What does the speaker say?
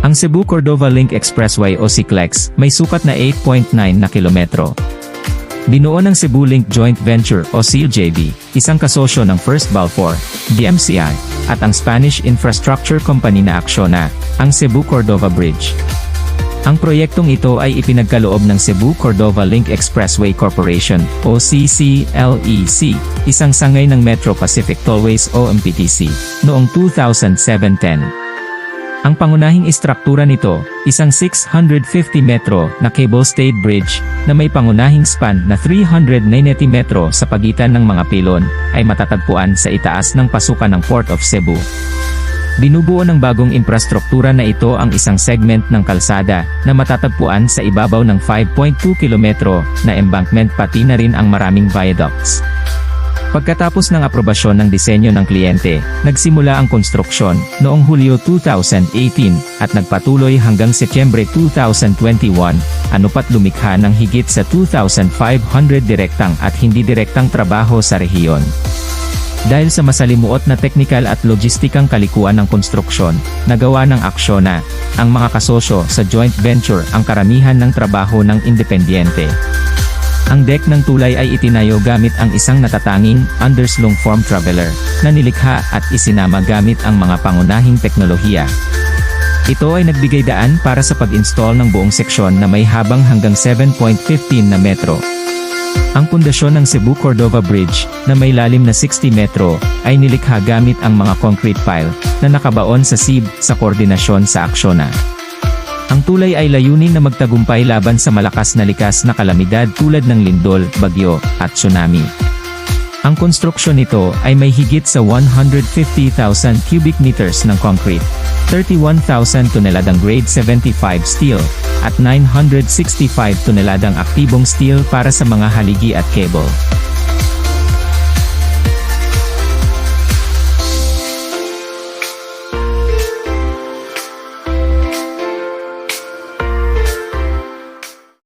Ang Cebu-Cordova Link Expressway o CCLEX may sukat na 8.9 na kilometro. Binuo ng Cebu Link Joint Venture o CLJV, isang kasosyo ng First Balfour, DMCI, at ang Spanish infrastructure company na Acciona, ang Cebu-Cordova Bridge. Ang proyektong ito ay ipinagkaloob ng Cebu-Cordova Link Expressway Corporation o CCLEC, isang sangay ng Metro Pacific Tollways o MPTC, noong 2007-10. Ang pangunahing istruktura nito, isang 650 metro na cable-stayed bridge na may pangunahing span na 390 metro sa pagitan ng mga pilon, ay matatagpuan sa itaas ng pasukan ng Port of Cebu. Binubuo ng bagong infrastruktura na ito ang isang segment ng kalsada na matatagpuan sa ibabaw ng 5.2 kilometro na embankment pati na rin ang maraming viaducts. Pagkatapos ng aprobasyon ng disenyo ng kliyente, nagsimula ang konstruksyon noong Hulyo 2018 at nagpatuloy hanggang Setyembre 2021, anupat lumikha ng higit sa 2,500 direktang at hindi direktang trabaho sa rehiyon. Dahil sa masalimuot na teknikal at logistikang kalikuan ng konstruksyon, nagawa ng Acciona, ang mga kasosyo sa joint venture ang karamihan ng trabaho ng independyente. Ang deck ng tulay ay itinayo gamit ang isang natatanging, underslung form traveler, na nilikha at isinama gamit ang mga pangunahing teknolohiya. Ito ay nagbigay daan para sa pag-install ng buong seksyon na may habang hanggang 7.15 na metro. Ang pundasyon ng Cebu-Cordova Bridge, na may lalim na 60 metro, ay nilikha gamit ang mga concrete pile, na nakabaon sa SIB, sa koordinasyon sa Acciona. Ang tulay ay layunin na magtagumpay laban sa malakas na likas na kalamidad tulad ng lindol, bagyo, at tsunami. Ang konstruksyon nito ay may higit sa 150,000 cubic meters ng concrete, 31,000 toneladang grade 75 steel, at 965 toneladang aktibong steel para sa mga haligi at cable.